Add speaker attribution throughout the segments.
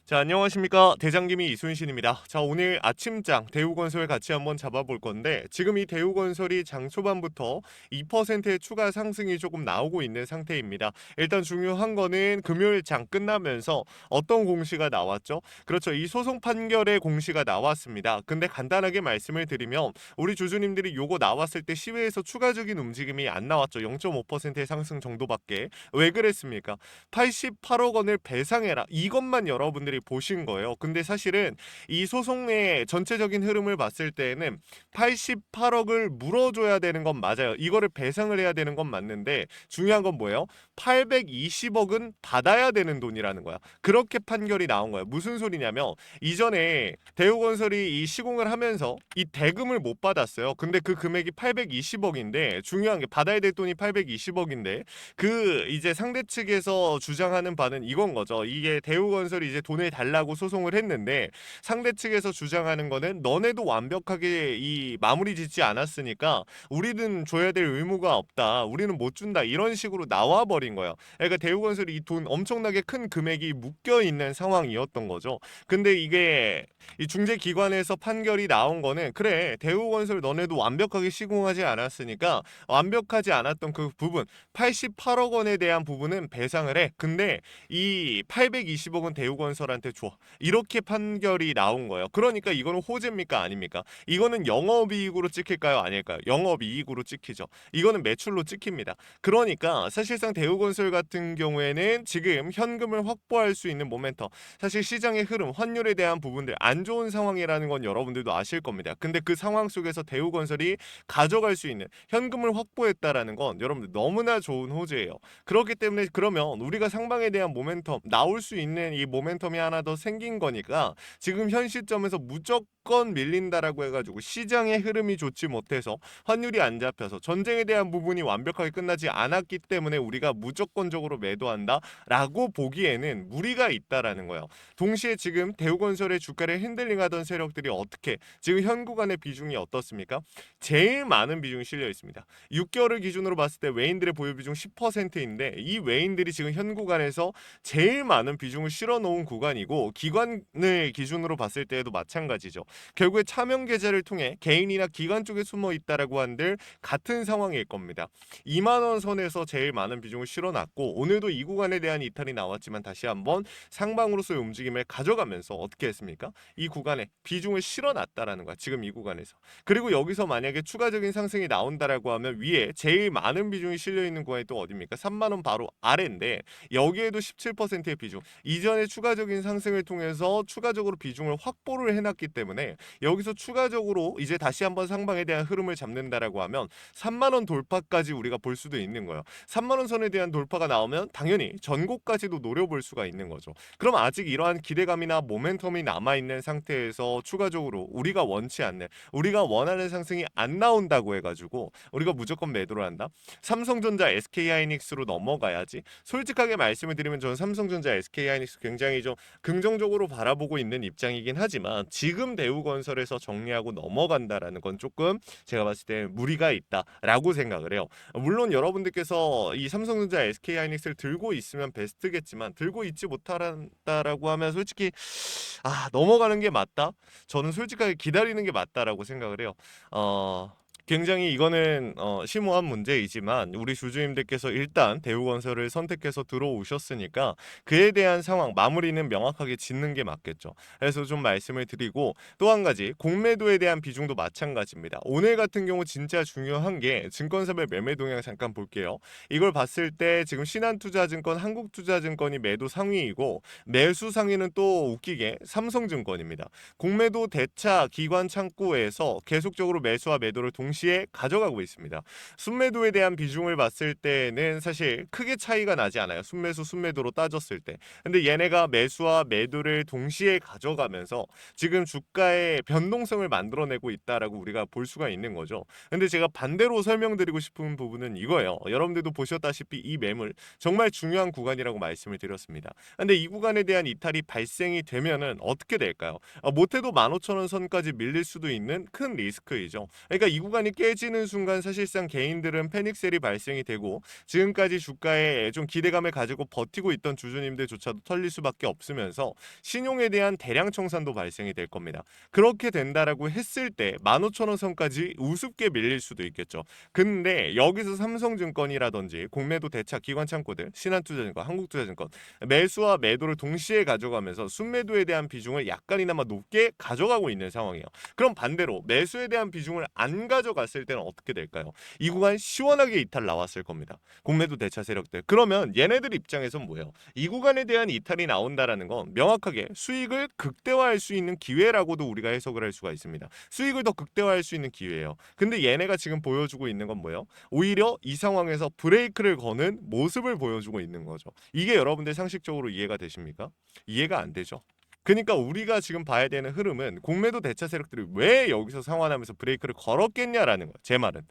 Speaker 1: 자, 안녕하십니까. 대장김이 이순신입니다. 자, 오늘 아침장 대우건설 같이 한번 잡아볼 건데, 지금 이 대우건설이 장 초반부터 2%의 추가 상승이 조금 나오고 있는 상태입니다. 일단 중요한 거는 금요일 장 끝나면서 어떤 공시가 나왔죠? 그렇죠. 이 소송 판결의 공시가 나왔습니다. 근데 간단하게 말씀을 드리면 우리 주주님들이 요거 나왔을 때 시외에서 추가적인 움직임이 안 나왔죠. 0.5%의 상승 정도밖에. 왜 그랬습니까? 88억 원을 배상해라. 이것만 여러분들이 보신 거예요. 근데 사실은 이 소송의 전체적인 흐름을 봤을 때에는 88억을 물어줘야 되는 건 맞아요. 이거를 배상을 해야 되는 건 맞는데 중요한 건 뭐예요? 820억은 받아야 되는 돈이라는 거야. 그렇게 판결이 나온 거야. 무슨 소리냐면 이전에 대우건설이 이 시공을 하면서 이 대금을 못 받았어요. 근데 그 금액이 820억인데 중요한 게 받아야 될 돈이 820억인데 그 이제 상대 측에서 주장하는 바는 이건 거죠. 이게 대우건설이 이제 돈을 달라고 소송을 했는데 상대 측에서 주장하는 거는 너네도 완벽하게 이 마무리 짓지 않았으니까 우리는 줘야 될 의무가 없다. 우리는 못 준다. 이런 식으로 나와 버린 거예요. 그러니까 대우건설이 이 돈 엄청나게 큰 금액이 묶여 있는 상황이었던 거죠. 근데 이게 이 중재기관에서 판결이 나온 거는 그래 대우건설 너네도 완벽하게 시공하지 않았으니까 완벽하지 않았던 그 부분 88억 원에 대한 부분은 배상을 해. 근데 이 820억은 대우건설한테 줘. 이렇게 판결이 나온 거예요. 그러니까 이거는 호재입니까? 아닙니까? 이거는 영업이익으로 찍힐까요? 아닐까요? 영업이익으로 찍히죠. 이거는 매출로 찍힙니다. 그러니까 사실상 대우건설 같은 경우에는 지금 현금을 확보할 수 있는 모멘텀, 사실 시장의 흐름, 환율에 대한 부분들 안 좋은 상황이라는 건 여러분들도 아실 겁니다. 근데 그 상황 속에서 대우건설이 가져갈 수 있는 현금을 확보했다라는 건 여러분들 너무나 좋은 호재예요. 그렇기 때문에 그러면 우리가 상방에 대한 모멘텀 나올 수 있는 이 모멘텀이 하나 더 생긴 거니까 지금 현 시점에서 무조건 밀린다라고 해가지고 시장의 흐름이 좋지 못해서 환율이 안 잡혀서 전쟁에 대한 부분이 완벽하게 끝나지 않았기 때문에 우리가 무조건적으로 매도한다라고 보기에는 무리가 있다라는 거예요. 동시에 지금 대우건설의 주가를 핸들링하던 세력들이 어떻게 지금 현 구간의 비중이 어떻습니까? 제일 많은 비중이 실려 있습니다. 6개월을 기준으로 봤을 때 외인들의 보유 비중 10%인데 이 외인들이 지금 현 구간에서 제일 많은 비중을 실어 놓은 구간이고 기관을 기준으로 봤을 때에도 마찬가지죠. 결국에 차명 계좌를 통해 개인이나 기관 쪽에 숨어 있다라고 한들 같은 상황일 겁니다. 2만 원 선에서 제일 많은 비중을 실어 놨고 오늘도 이 구간에 대한 이탈이 나왔지만 다시 한번 상방으로서의 움직임을 가져가면서 어떻게 했습니까? 이 구간에 비중을 실어 놨다라는 거야. 지금 이 구간에서. 그리고 여기서 만약에 추가적인 상승이 나온다라고 하면 위에 제일 많은 비중이 실려 있는 구간이 또 어디입니까? 3만 원 바로 아래인데 여기에도 17%의 비중. 이전에 추가적인 상승을 통해서 추가적으로 비중을 확보를 해놨기 때문에 여기서 추가적으로 이제 다시 한번 상방에 대한 흐름을 잡는다라고 하면 3만 원 돌파까지 우리가 볼 수도 있는 거예요. 3만 원 선에 대한 돌파가 나오면 당연히 전고까지도 노려볼 수가 있는 거죠. 그럼 아직 이러한 기대감이나 모멘텀이 남아 있는 상태에서 추가적으로 우리가 원치 않는 우리가 원하는 상승이 안 나온다고 해가지고 우리가 무조건 매도를 한다. 삼성전자, SK하이닉스로 넘어가야지. 솔직하게 말씀을 드리면 저는 삼성전자, SK하이닉스 굉장히 좀 긍정적으로 바라보고 있는 입장이긴 하지만 지금 대우건설에서 정리하고 넘어간다라는 건 조금 제가 봤을 때 무리가 있다라고 생각을 해요. 물론 여러분들께서 이 삼성전자, SK하이닉스를 들고 있으면 베스트겠지만 들고 있지 못한다라고 하면 솔직히 넘어가는 게 맞다. 저는 솔직하게 기다리는 게 맞다라고 생각을 해요. 굉장히 이거는 심오한 문제이지만 우리 주주님들께서 일단 대우건설을 선택해서 들어오셨으니까 그에 대한 상황 마무리는 명확하게 짓는 게 맞겠죠. 그래서 좀 말씀을 드리고 또 한 가지 공매도에 대한 비중도 마찬가지입니다. 오늘 같은 경우 진짜 중요한 게 증권사별 매매 동향 잠깐 볼게요. 이걸 봤을 때 지금 신한투자증권, 한국투자증권이 매도 상위이고 매수 상위는 또 웃기게 삼성증권입니다. 공매도 대차 기관 창구에서 계속적으로 매수와 매도를 동시에 가져가고 있습니다. 순매도에 대한 비중을 봤을 때는 사실 크게 차이가 나지 않아요. 순매수, 순매도로 따졌을 때. 근데 얘네가 매수와 매도를 동시에 가져가면서 지금 주가의 변동성을 만들어내고 있다라고 우리가 볼 수가 있는 거죠. 근데 제가 반대로 설명드리고 싶은 부분은 이거예요. 여러분들도 보셨다시피 이 매물 정말 중요한 구간이라고 말씀을 드렸습니다. 근데 이 구간에 대한 이탈이 발생이 되면은 어떻게 될까요? 못해도 15,000원 선까지 밀릴 수도 있는 큰 리스크이죠. 그러니까 이 구간이 구간이 깨지는 순간 사실상 개인들은 패닉셀이 발생이 되고 지금까지 주가에 좀 기대감을 가지고 버티고 있던 주주님들조차도 털릴 수밖에 없으면서 신용에 대한 대량 청산도 발생이 될 겁니다. 그렇게 된다라고 했을 때 15,000원 선까지 우습게 밀릴 수도 있겠죠. 근데 여기서 삼성증권이라든지 공매도 대차 기관 창구들, 신한투자증권, 한국투자증권 매수와 매도를 동시에 가져가면서 순매도에 대한 비중을 약간이나마 높게 가져가고 있는 상황이에요. 그럼 반대로 매수에 대한 비중을 안 가져갔을 때는 어떻게 될까요? 이 구간 시원하게 이탈 나왔을 겁니다. 공매도 대차 세력들. 그러면 얘네들 입장에선 뭐예요? 이 구간에 대한 이탈이 나온다라는 건 명확하게 수익을 극대화할 수 있는 기회라고도 우리가 해석을 할 수가 있습니다. 수익을 더 극대화할 수 있는 기회예요. 근데 얘네가 지금 보여주고 있는 건 뭐예요? 오히려 이 상황에서 브레이크를 거는 모습을 보여주고 있는 거죠. 이게 여러분들 상식적으로 이해가 되십니까? 이해가 안 되죠. 그러니까 우리가 지금 봐야 되는 흐름은 공매도 대차 세력들이 왜 여기서 상환하면서 브레이크를 걸었겠냐라는 거예요. 제 말은.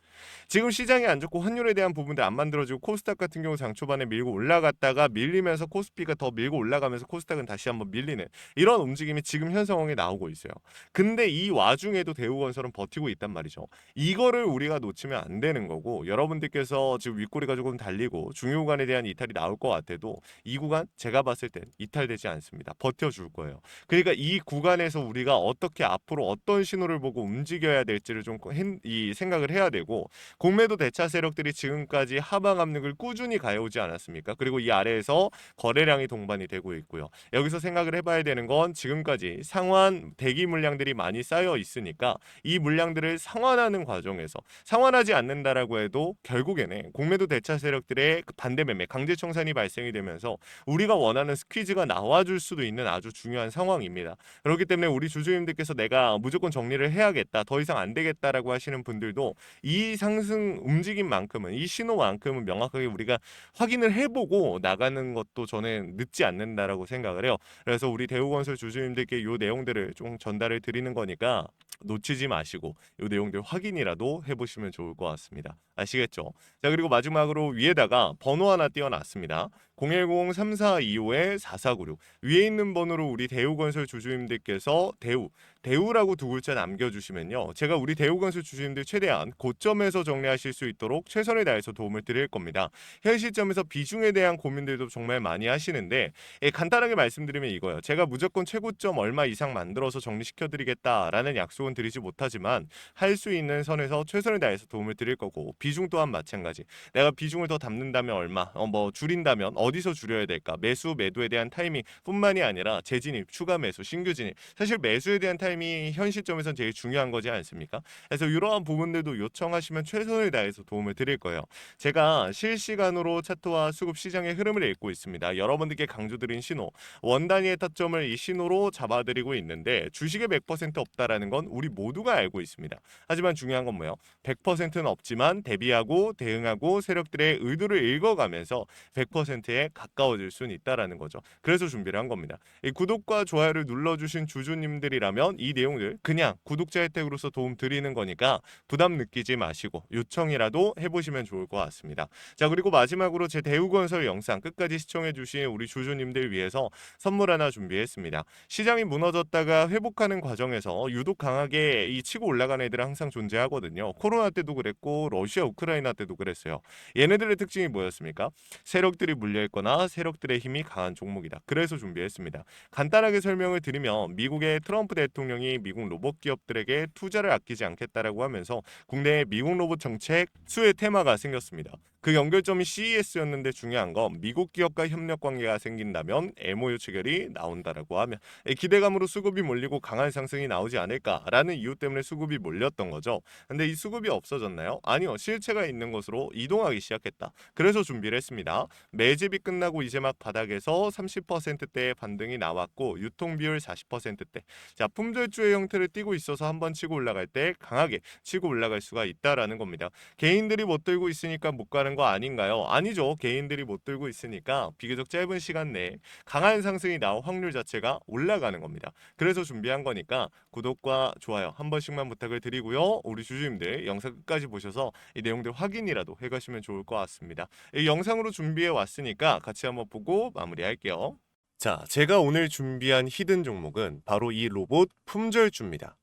Speaker 1: 지금 시장이 안 좋고 환율에 대한 부분들 안 만들어지고 코스닥 같은 경우 장 초반에 밀고 올라갔다가 밀리면서 코스피가 더 밀고 올라가면서 코스닥은 다시 한번 밀리는 이런 움직임이 지금 현 상황에 나오고 있어요. 근데 이 와중에도 대우건설은 버티고 있단 말이죠. 이거를 우리가 놓치면 안 되는 거고 여러분들께서 지금 윗꼬리가 조금 달리고 중요 구간에 대한 이탈이 나올 것 같아도 이 구간 제가 봤을 땐 이탈되지 않습니다. 버텨줄 거예요. 그러니까 이 구간에서 우리가 어떻게 앞으로 어떤 신호를 보고 움직여야 될지를 좀 이 생각을 해야 되고 공매도 대차 세력들이 지금까지 하방 압력을 꾸준히 가해오지 않았습니까? 그리고 이 아래에서 거래량이 동반이 되고 있고요. 여기서 생각을 해봐야 되는 건 지금까지 상환 대기 물량들이 많이 쌓여 있으니까 이 물량들을 상환하는 과정에서 상환하지 않는다라고 해도 결국에는 공매도 대차 세력들의 반대 매매 강제 청산이 발생이 되면서 우리가 원하는 스퀴즈가 나와줄 수도 있는 아주 중요한 상황입니다. 그렇기 때문에 우리 주주님들께서 내가 무조건 정리를 해야겠다, 더 이상 안 되겠다라고 하시는 분들도 이 상승 움직임만큼은 이 신호만큼은 명확하게 우리가 확인을 해보고 나가는 것도 저는 늦지 않는다라고 생각을 해요. 그래서 우리 대우건설 주주님들께 이 내용들을 좀 전달을 드리는 거니까 놓치지 마시고 이 내용들 확인이라도 해보시면 좋을 것 같습니다. 아시겠죠? 자, 그리고 마지막으로 위에다가 번호 하나 띄워놨습니다. 010-3425-4496 위에 있는 번호로 우리 대우건설 주주님들께서 대우라고 두 글자 남겨주시면요. 제가 우리 대우건설 주주님들 최대한 고점에서 정리하실 수 있도록 최선을 다해서 도움을 드릴 겁니다. 현 시점에서 비중에 대한 고민들도 정말 많이 하시는데 간단하게 말씀드리면 이거예요. 제가 무조건 최고점 얼마 이상 만들어서 정리시켜드리겠다라는 약속은 드리지 못하지만 할 수 있는 선에서 최선을 다해서 도움을 드릴 거고 비중 또한 마찬가지. 내가 비중을 더 담는다면 얼마, 뭐 줄인다면 어디서 줄여야 될까? 매수, 매도에 대한 타이밍뿐만이 아니라 재진입, 추가 매수, 신규 진입. 사실 매수에 대한 타이밍이 현 시점에선 제일 중요한 거지 않습니까? 그래서 이러한 부분들도 요청하시면 최선을 다해서 도움을 드릴 거예요. 제가 실시간으로 차트와 수급 시장의 흐름을 읽고 있습니다. 여러분들께 강조드린 신호, 원 단위의 타점을 이 신호로 잡아드리고 있는데 주식에 100% 없다라는 건 우리 모두가 알고 있습니다. 하지만 중요한 건 뭐예요? 100%는 없지만 대비하고 대응하고 세력들의 의도를 읽어가면서 100%에 가까워질 수는 있다라는 거죠. 그래서 준비를 한 겁니다. 이 구독과 좋아요를 눌러주신 주주님들이라면 이 내용들 그냥 구독자 혜택으로서 도움 드리는 거니까 부담 느끼지 마시고 요청이라도 해보시면 좋을 것 같습니다. 자, 그리고 마지막으로 제 대우건설 영상 끝까지 시청해주신 우리 주주님들 위해서 선물 하나 준비했습니다. 시장이 무너졌다가 회복하는 과정에서 유독 강하게 이 치고 올라가는 애들은 항상 존재하거든요. 코로나 때도 그랬고 러시아 우크라이나 때도 그랬어요. 얘네들의 특징이 뭐였습니까? 세력들이 물려있거나 세력들의 힘이 강한 종목이다. 그래서 준비했습니다. 간단하게 설명을 드리면 미국의 트럼프 대통령이 미국 로봇 기업들에게 투자를 아끼지 않겠다라고 하면서 국내에 미국 로봇 정책 수혜 테마가 생겼습니다. 그 연결점이 CES였는데 중요한 건 미국 기업과 협력 관계가 생긴다면 MOU 체결이 나온다라고 하면 기대감으로 수급이 몰리고 강한 상승이 나오지 않을까라는 이유 때문에 수급이 몰렸던 거죠. 근데 이 수급이 없어졌나요? 아니요. 실체가 있는 것으로 이동하기 시작했다. 그래서 준비를 했습니다. 매집이 끝나고 이제 막 바닥에서 30%대의 반등이 나왔고 유통비율 40%대. 자, 품절주의 형태를 띠고 있어서 한번 치고 올라갈 때 강하게 치고 올라갈 수가 있다라는 겁니다. 개인들이 못 들고 있으니까 못 가는 거 아닌가요? 아니죠. 개인들이 못 들고 있으니까 비교적 짧은 시간 내에 강한 상승이 나올 확률 자체가 올라가는 겁니다. 그래서 준비한 거니까 구독과 좋아요 한 번씩만 부탁을 드리고요. 우리 주주님들 영상 끝까지 보셔서 이 내용들 확인이라도 해가시면 좋을 것 같습니다. 이 영상으로 준비해 왔으니까 같이 한번 보고 마무리할게요. 자, 제가 오늘 준비한 히든 종목은 바로 이 로봇 품절주입니다.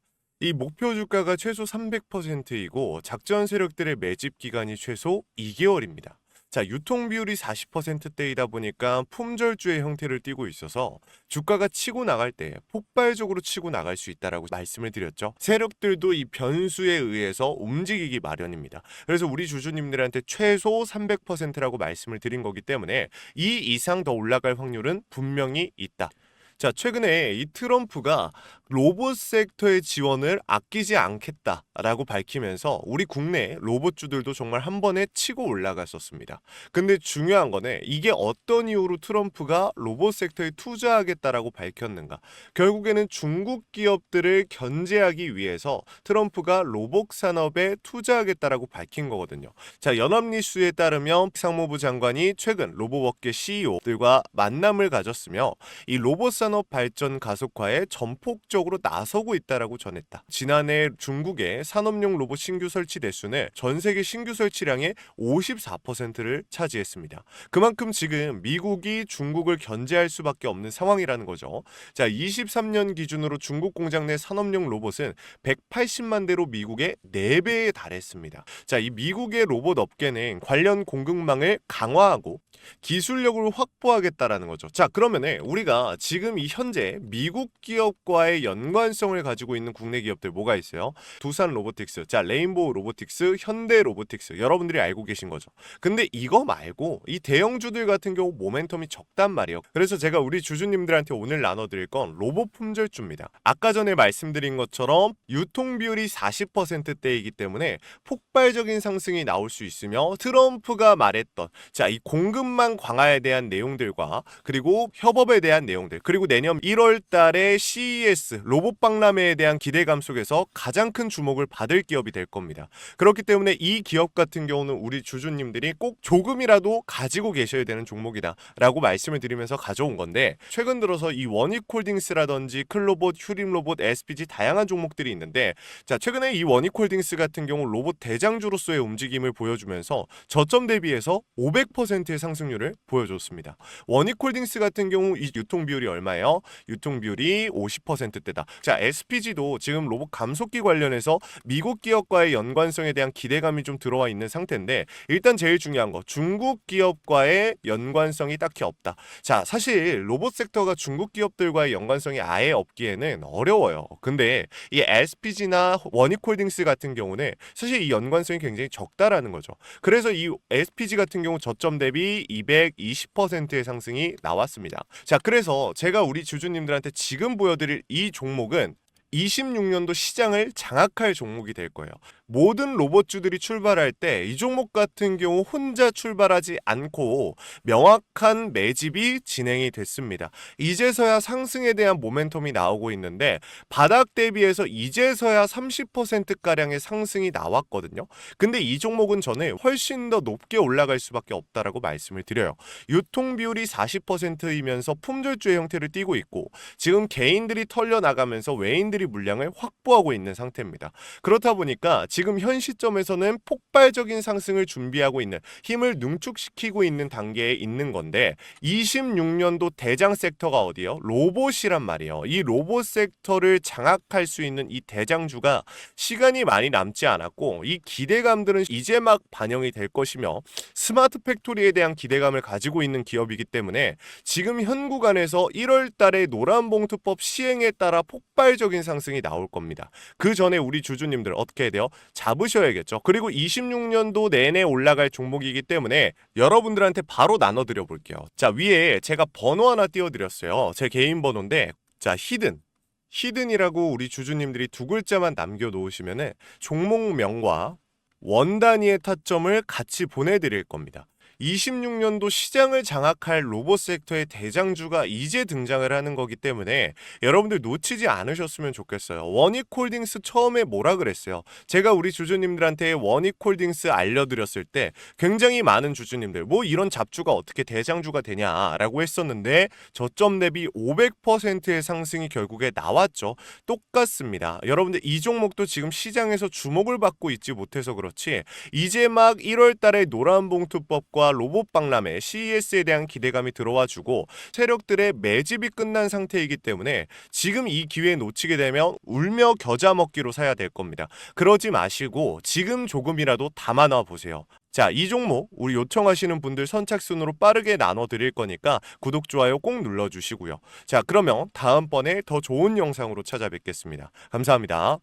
Speaker 1: 이 목표 주가가 최소 300%이고 작전 세력들의 매집 기간이 최소 2개월입니다. 자, 유통 비율이 40%대이다 보니까 품절주의 형태를 띠고 있어서 주가가 치고 나갈 때 폭발적으로 치고 나갈 수 있다라고 말씀을 드렸죠. 세력들도 이 변수에 의해서 움직이기 마련입니다. 그래서 우리 주주님들한테 최소 300%라고 말씀을 드린 거기 때문에 이 이상 더 올라갈 확률은 분명히 있다. 자, 최근에 이 트럼프가 로봇 섹터의 지원을 아끼지 않겠다라고 밝히면서 우리 국내 로봇주들도 정말 한 번에 치고 올라갔었습니다. 근데 중요한 거는 이게 어떤 이유로 트럼프가 로봇 섹터에 투자하겠다라고 밝혔는가? 결국에는 중국 기업들을 견제하기 위해서 트럼프가 로봇 산업에 투자하겠다라고 밝힌 거거든요. 자, 연합뉴스에 따르면 상무부 장관이 최근 로봇업계 CEO들과 만남을 가졌으며 이 로봇 산업 발전 가속화에 전폭적으로 나서고 있다라고 전했다. 지난해 중국의 산업용 로봇 신규 설치 대수는 전 세계 신규 설치량의 54%를 차지했습니다. 그만큼 지금 미국이 중국을 견제할 수밖에 없는 상황이라는 거죠. 자, 23년 기준으로 중국 공장 내 산업용 로봇은 180만 대로 미국의 4배에 달했습니다. 자, 이 미국의 로봇 업계는 관련 공급망을 강화하고 기술력을 확보하겠다라는 거죠. 자, 그러면은 우리가 지금 이 현재 미국 기업과의 연관성을 가지고 있는 국내 기업들 뭐가 있어요? 두산 로보틱스, 자, 레인보우 로보틱스, 현대 로보틱스, 여러분들이 알고 계신 거죠. 근데 이거 말고 이 대형주들 같은 경우 모멘텀이 적단 말이에요. 그래서 제가 우리 주주님들한테 오늘 나눠드릴 건 로봇 품절주입니다. 아까 전에 말씀드린 것처럼 유통 비율이 40%대이기 때문에 폭발적인 상승이 나올 수 있으며 트럼프가 말했던 자, 이 공급망 강화에 대한 내용들과 그리고 협업에 대한 내용들, 그리고 내년 1월 달에 CES 로봇 박람회에 대한 기대감 속에서 가장 큰 주목을 받을 기업이 될 겁니다. 그렇기 때문에 이 기업 같은 경우는 우리 주주님들이 꼭 조금이라도 가지고 계셔야 되는 종목이다 라고 말씀을 드리면서 가져온 건데, 최근 들어서 이 원익홀딩스라든지 클로봇, 휴림로봇, SPG 다양한 종목들이 있는데, 자, 최근에 이 원익홀딩스 같은 경우 로봇 대장주로서의 움직임을 보여주면서 저점 대비해서 500%의 상승률을 보여줬습니다. 원익홀딩스 같은 경우 이 유통 비율이 얼마예요? 유통 비율이 50%대다. 자, SPG도 지금 로봇 감속기 관련해서 미국 기업과의 연관성에 대한 기대감이 좀 들어와 있는 상태인데, 일단 제일 중요한 거 중국 기업과의 연관성이 딱히 없다. 자, 사실 로봇 섹터가 중국 기업들과의 연관성이 아예 없기에는 어려워요. 근데 이 SPG나 원익홀딩스 같은 경우는 사실 이 연관성이 굉장히 적다라는 거죠. 그래서 이 SPG 같은 경우 저점 대비 220%의 상승이 나왔습니다. 자, 그래서 제가 우리 주주님들한테 지금 보여드릴 이 종목은 26년도 시장을 장악할 종목이 될 거예요. 모든 로봇주들이 출발할 때 이 종목 같은 경우 혼자 출발하지 않고 명확한 매집이 진행이 됐습니다. 이제서야 상승에 대한 모멘텀이 나오고 있는데 바닥 대비해서 이제서야 30%가량의 상승이 나왔거든요. 근데 이 종목은 저는 훨씬 더 높게 올라갈 수밖에 없다라고 말씀을 드려요. 유통 비율이 40%이면서 품절주의 형태를 띠고 있고 지금 개인들이 털려나가면서 외인들이 물량을 확보하고 있는 상태입니다. 그렇다 보니까 지금 현 시점에서는 폭발적인 상승을 준비하고 있는, 힘을 능축시키고 있는 단계에 있는 건데 26년도 대장 섹터가 어디예요? 로봇이란 말이에요. 이 로봇 섹터를 장악할 수 있는 이 대장주가 시간이 많이 남지 않았고 이 기대감들은 이제 막 반영이 될 것이며 스마트 팩토리에 대한 기대감을 가지고 있는 기업이기 때문에 지금 현 구간에서 1월 달에 노란봉투법 시행에 따라 폭발적인 상승이 나올 겁니다. 그 전에 우리 주주님들 어떻게 해야 돼요? 잡으셔야겠죠. 그리고 26년도 내내 올라갈 종목이기 때문에 여러분들한테 바로 나눠드려 볼게요. 자, 위에 제가 번호 하나 띄워드렸어요. 제 개인 번호인데, 자, 히든이라고 우리 주주님들이 두 글자만 남겨놓으시면은 종목명과 원 단위의 타점을 같이 보내드릴 겁니다. 26년도 시장을 장악할 로봇 섹터의 대장주가 이제 등장을 하는 거기 때문에 여러분들 놓치지 않으셨으면 좋겠어요. 원익홀딩스 처음에 뭐라 그랬어요? 제가 우리 주주님들한테 원익홀딩스 알려드렸을 때 굉장히 많은 주주님들 뭐 이런 잡주가 어떻게 대장주가 되냐라고 했었는데 저점 대비 500%의 상승이 결국에 나왔죠. 똑같습니다. 여러분들 이 종목도 지금 시장에서 주목을 받고 있지 못해서 그렇지 이제 막 1월 달에 노란봉투법과 구독주와 로봇박람회 CES에 대한 기대감이 들어와주고 세력들의 매집이 끝난 상태이기 때문에 지금 이 기회 놓치게 되면 울며 겨자 먹기로 사야 될 겁니다. 그러지 마시고 지금 조금이라도 담아놔 보세요. 자, 이 종목 우리 요청하시는 분들 선착순으로 빠르게 나눠 드릴 거니까 구독, 좋아요 꼭 눌러주시고요. 자, 그러면 다음번에 더 좋은 영상으로 찾아뵙겠습니다. 감사합니다.